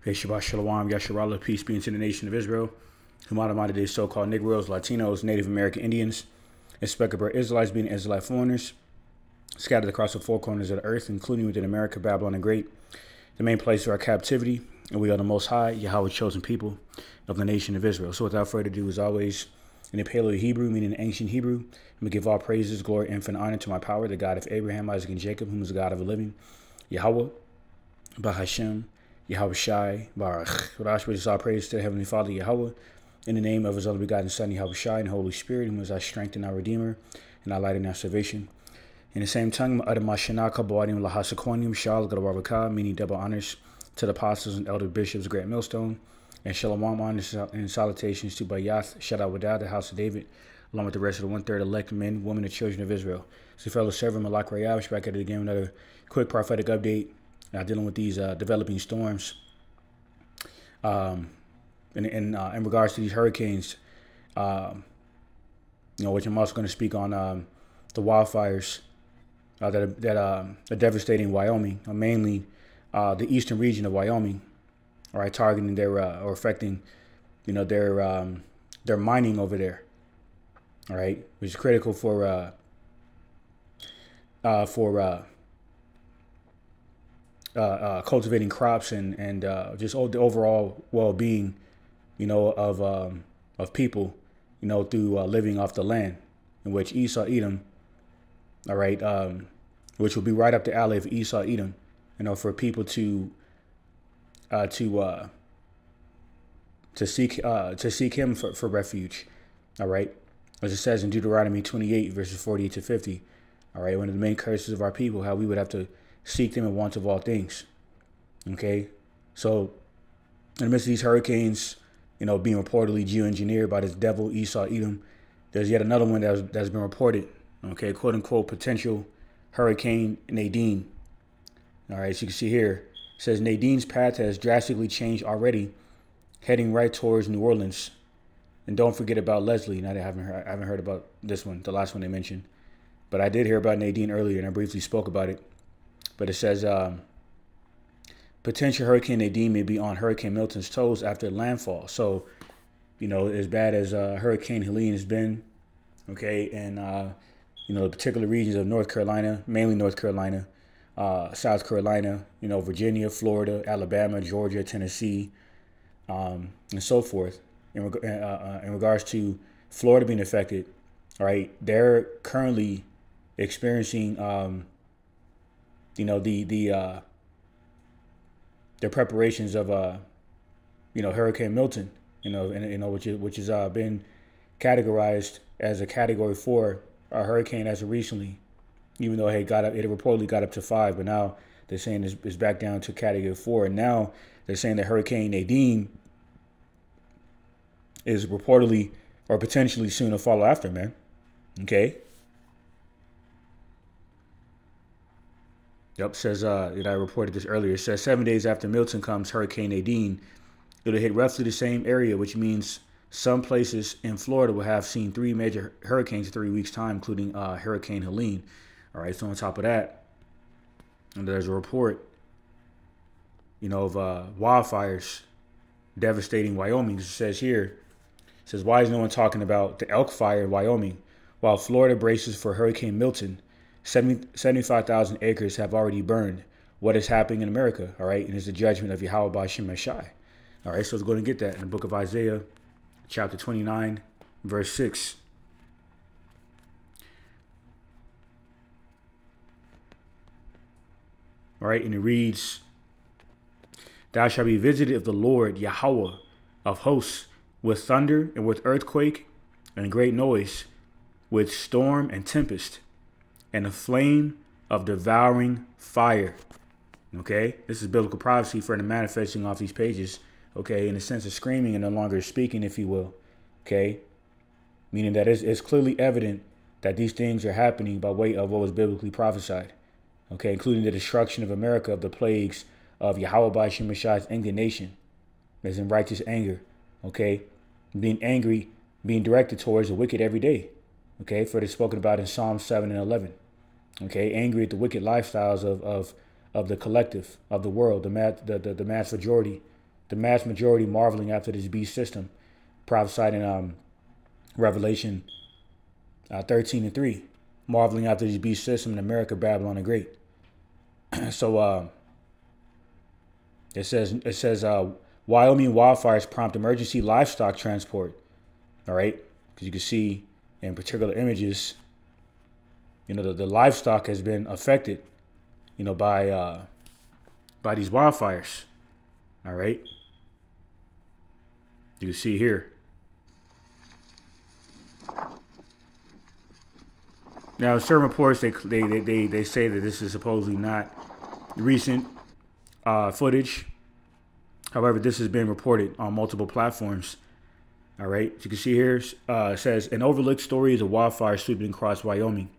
Hey, Shabbat Shalom, Yasharallah, peace be unto the nation of Israel. Humana Day so-called Negroes, Latinos, Native American Indians, and speckled Israelites being Israelite foreigners, scattered across the four corners of the earth, including within America, Babylon the Great, the main place of our captivity, and we are the Most High, Yahweh's chosen people of the nation of Israel. So without further ado, as always, in the Paleo Hebrew, meaning the ancient Hebrew, I'm going to give all praises, glory, infinite honor to my power, the God of Abraham, Isaac, and Jacob, whom is the God of the living, Yahweh, Bahashem, Yahweh Shai, Baruch. Rash, we just all praise to the Heavenly Father, Yahweh, in the name of His only begotten Son, Yahweh Shai, and Holy Spirit, whom is our strength and our Redeemer, and our light and our salvation. In the same tongue, meaning double honors to the apostles and elder bishops, great millstone, and shalom honors and salutations to Bayath, Shadawadah, the house of David, along with the rest of the one-third elect men, women, and children of Israel. So fellow servant Malak Rayav, back at it again, another quick prophetic update. Dealing with these developing storms, in regards to these hurricanes, which I'm also going to speak on the wildfires that are devastating Wyoming, mainly the eastern region of Wyoming, all right, targeting their or affecting, their mining over there, all right, which is critical for cultivating crops and just the overall well-being, of people, through living off the land, in which Esau, Edom, all right, which will be right up the alley of Esau, Edom, for people to seek him for refuge, all right, as it says in Deuteronomy 28 verses 48 to 50, all right, one of the main curses of our people, how we would have to seek them in want of all things. Okay, so in the midst of these hurricanes, being reportedly geoengineered by this devil Esau Edom, there's yet another one that's been reported. Okay, quote unquote potential Hurricane Nadine. All right, so you can see here, it says Nadine's path has drastically changed already, heading right towards New Orleans. And don't forget about Leslie. Now I haven't heard about this one, the last one they mentioned, but I did hear about Nadine earlier, and I briefly spoke about it. But it says potential Hurricane Nadine may be on Hurricane Milton's toes after landfall. So, as bad as Hurricane Helene has been, okay, and, the particular regions of North Carolina, mainly North Carolina, South Carolina, Virginia, Florida, Alabama, Georgia, Tennessee, and so forth. In regards to Florida being affected, all right, they're currently experiencing their preparations of Hurricane Milton, which has been categorized as a Category 4 hurricane as of recently, even though it reportedly got up to 5, but now they're saying it's back down to Category 4, and now they're saying that Hurricane Nadine is reportedly or potentially soon to follow after, man. Okay. Yep, says, I reported this earlier. It says 7 days after Milton comes Hurricane Nadine, it'll hit roughly the same area, which means some places in Florida will have seen 3 major hurricanes in 3 weeks' time, including Hurricane Helene. All right, so on top of that, and there's a report, of wildfires devastating Wyoming. It says here, it says, why is no one talking about the elk fire in Wyoming? While Florida braces for Hurricane Milton, 75,000 acres have already burned. What is happening in America? All right. And it's the judgment of Yahweh Bahashem Shai. All right. So let's go and get that in the book of Isaiah, chapter 29, verse 6. All right. And it reads, thou shalt be visited of the Lord Yahweh of hosts with thunder and with earthquake and great noise, with storm and tempest, and a flame of devouring fire. Okay, this is biblical prophecy for the manifesting off these pages. Okay, in the sense of screaming and no longer speaking, if you will. Okay, meaning that it's clearly evident that these things are happening by way of what was biblically prophesied. Okay, including the destruction of America of the plagues of Yahweh Bahashem Shai's indignation, as in righteous anger. Okay, being angry, being directed towards the wicked every day. Okay, for it is spoken about in Psalm 7 and 11. Okay, angry at the wicked lifestyles of the collective, of the world, the mass majority, the mass majority marveling after this beast system, prophesied in Revelation 13:3, marveling after this beast system in America, Babylon the Great. So it says Wyoming wildfires prompt emergency livestock transport. All right, because you can see in particular images, the livestock has been affected, by these wildfires. All right, you can see here. Now, certain reports they say that this is supposedly not recent footage. However, this has been reported on multiple platforms. All right, as you can see here, it says an overlooked story is a wildfire sweeping across Wyoming,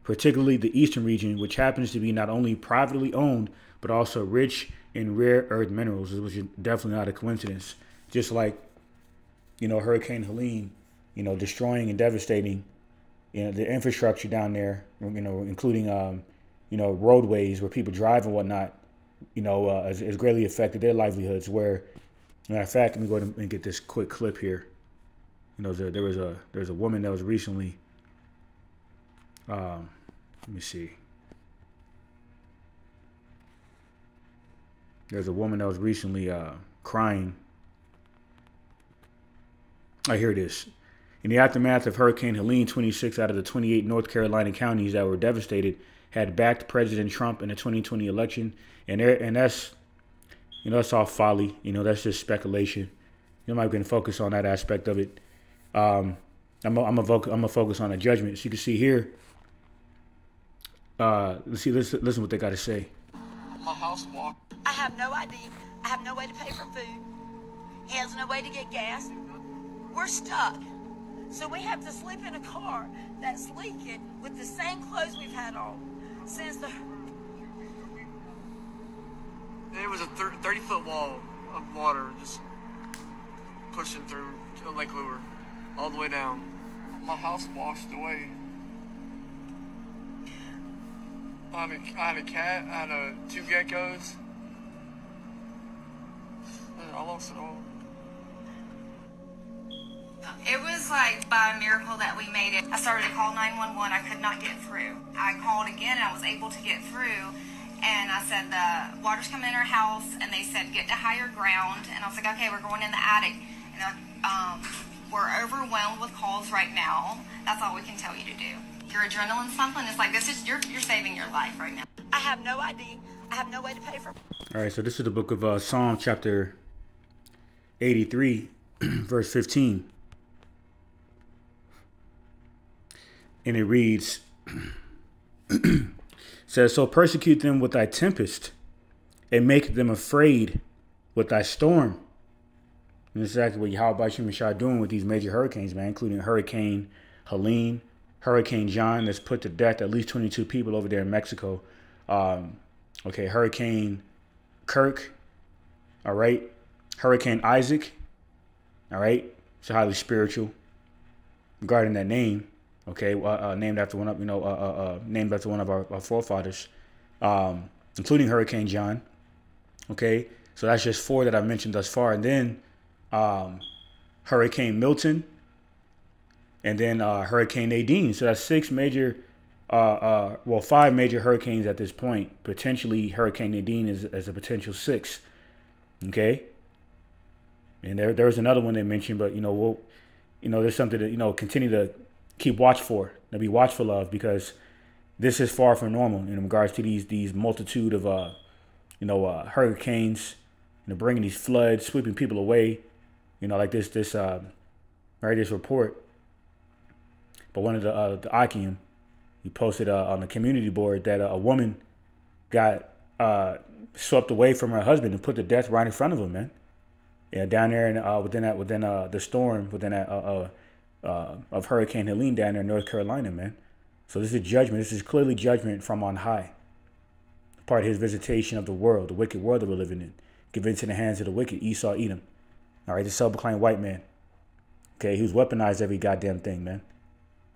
particularly the eastern region, which happens to be not only privately owned but also rich in rare earth minerals, which is definitely not a coincidence. Just like, Hurricane Helene, destroying and devastating, the infrastructure down there, including, roadways where people drive and whatnot, has greatly affected their livelihoods. Where, matter of fact, let me go ahead and get this quick clip here. There was a woman that was recently, let me see. There's a woman that was recently crying. Here it is. In the aftermath of Hurricane Helene, 26 out of the 28 North Carolina counties that were devastated had backed President Trump in the 2020 election, and that's, that's all folly. That's just speculation. I'm not going to focus on that aspect of it. I'm gonna focus on the judgment. So you can see here. Listen what they got to say. My house walk. I have no ID. I have no way to pay for food. He has no way to get gas. We're stuck. So we have to sleep in a car that's leaking with the same clothes we've had on since the... There was a 30-foot wall of water just pushing through Lake Lure all the way down. My house washed away. I had a cat, I had 2 geckos. I lost it all. It was like by a miracle that we made it. I started to call 911. I could not get through. I called again and I was able to get through. And I said, the water's coming in our house. And they said, get to higher ground. And I was like, okay, we're going in the attic. And they're like, we're overwhelmed with calls right now. That's all we can tell you to do. Your adrenaline's pumping. It's like, you're saving your life right now. I have no ID. I have no way to pay for. All right, so this is the book of Psalm chapter 83, verse 15. And it reads, says, so persecute them with thy tempest and make them afraid with thy storm. And this is exactly what Yahweh Shemashah doing with these major hurricanes, man, including Hurricane Helene, Hurricane John, that's put to death at least 22 people over there in Mexico. Okay, Hurricane Kirk, all right. Hurricane Isaac, all right. It's highly spiritual regarding that name. Okay, named after one of named after one of our forefathers, including Hurricane John. Okay, so that's just 4 that I've mentioned thus far, and then Hurricane Milton, and then Hurricane Nadine. So that's 5 major hurricanes at this point. Potentially, Hurricane Nadine is a potential 6. Okay, and there's another one they mentioned, but there's something to continue to keep watch for, to be watchful of, because this is far from normal in regards to these multitude of hurricanes, bringing these floods, sweeping people away, like this report. But one of the Akim, he posted on the community board that a woman got swept away from her husband and put to death right in front of him, man. Yeah, down there within the storm of Hurricane Helene down there in North Carolina, man. So this is judgment. This is clearly judgment from on high. Part of his visitation of the world, the wicked world that we're living in. Give into the hands of the wicked, Esau, Edom. All right, the self-proclaimed white man. Okay, who's weaponized every goddamn thing, man.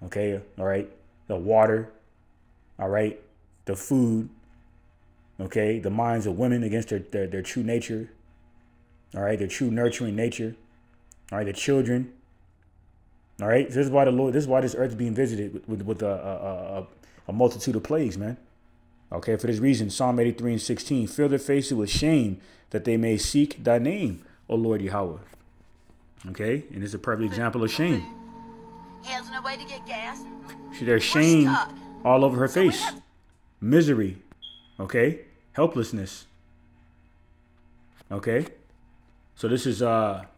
Okay, all right. The water, all right. The food, okay. The minds of women against their true nature. All right, their true nurturing nature. All right, the children. All right, this is why the Lord. This is why this earth is being visited with a multitude of plagues, man. Okay, for this reason, Psalm 83 and 16, fill their faces with shame that they may seek thy name, O Lord Yahweh. Okay, and it's a perfect example of shame. He has no way to get gas. There's shame all over her face. Misery. Okay, helplessness. Okay, so this is 2nd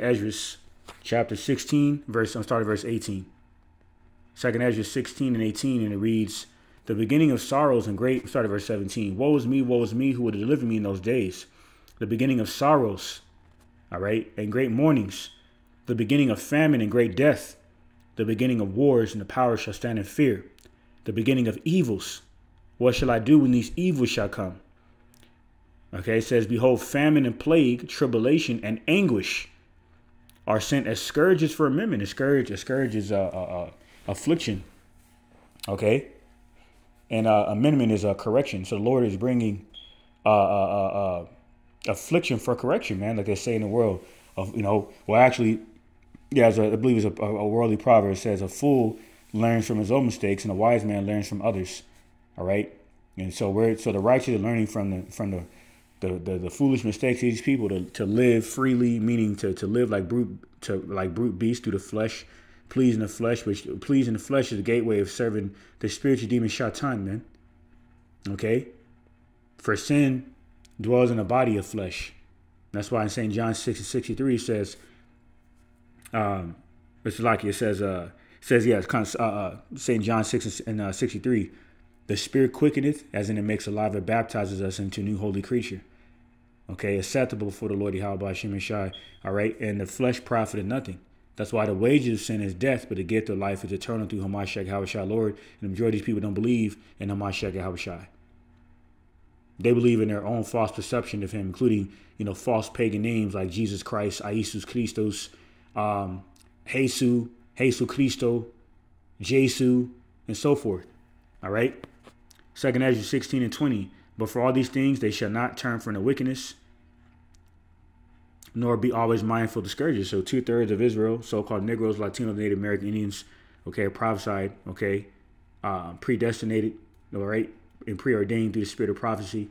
Esdras chapter 16, I'm starting verse 18. 2nd Esdras 16 and 18, and it reads, the beginning of sorrows and great, started verse 17. Woe is me, who would deliver me in those days? The beginning of sorrows, all right, and great mournings. The beginning of famine and great death. The beginning of wars, and the power shall stand in fear. The beginning of evils. What shall I do when these evils shall come? Okay, it says, behold, famine and plague, tribulation and anguish are sent as scourges for men. A scourge is affliction. Okay, and amendment is a correction. So the Lord is bringing affliction for correction, man. Like they say in the world of, well, actually, yeah, I believe it's a worldly proverb. It says a fool learns from his own mistakes, and a wise man learns from others. All right, and so the righteous are learning from the foolish mistakes of these people to live freely, meaning to live like brute beasts through the flesh, pleasing the flesh, which pleasing the flesh is the gateway of serving the spiritual demon Shaitan, man. Okay, for sin dwells in a body of flesh. That's why in St. John 6 and 63 it says, it's like it says, it's kind of St. John 6 and 63. The spirit quickeneth, as in it makes alive, it baptizes us into a new holy creature. Okay, acceptable before the Lord Yahweh Hashem and Shai. All right, and the flesh profited nothing. That's why the wages of sin is death, but the gift of life is eternal through Hamashiach Yahushua Lord. And the majority of these people don't believe in Hamashiach Yahushua. They believe in their own false perception of him, including, false pagan names like Jesus Christ, Jesus Christos, Jesus Christo, Jesu, and so forth. All right. 2nd Esdras 16 and 20. But for all these things, they shall not turn from the wickedness, nor be always mindful of the scourges. So 2/3 of Israel, so-called Negroes, Latinos, Native American Indians, okay, prophesied, okay, predestinated, all right, and preordained through the spirit of prophecy,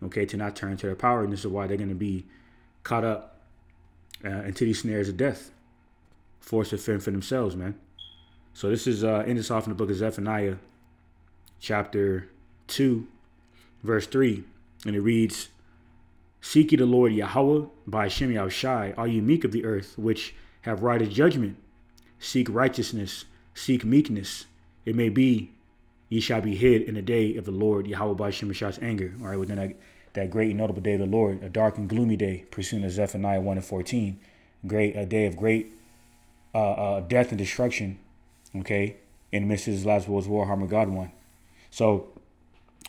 okay, to not turn to their power. And this is why they're going to be caught up into these snares of death, forced to fend for themselves, man. So this is end this off in the book of Zephaniah, chapter 2, verse 3, and it reads, seek ye the Lord Yahweh by Hashem Yahushai, all ye meek of the earth, which have right of judgment. Seek righteousness, seek meekness. It may be ye shall be hid in the day of the Lord Yahweh by Hashem Yahushua's anger. All right, within that great and notable day of the Lord, a dark and gloomy day, pursuing of Zephaniah 1 and 14. A day of great death and destruction, okay, in the midst of this last world's war, Armageddon one. So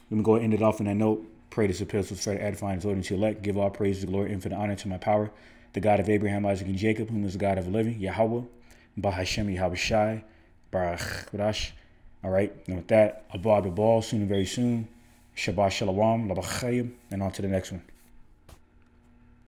let me go and end it off on that note. Pray this epistle to try to edify and exhort to elect. Give all praise, glory, infinite honor to my power, the God of Abraham, Isaac, and Jacob, whom is the God of the living, Yahweh, Bahashem Yahweh Shai, Barach Rash. All right, and with that, Abba the ball soon and very soon. Shabbat Shalom, Labachayim, and on to the next one.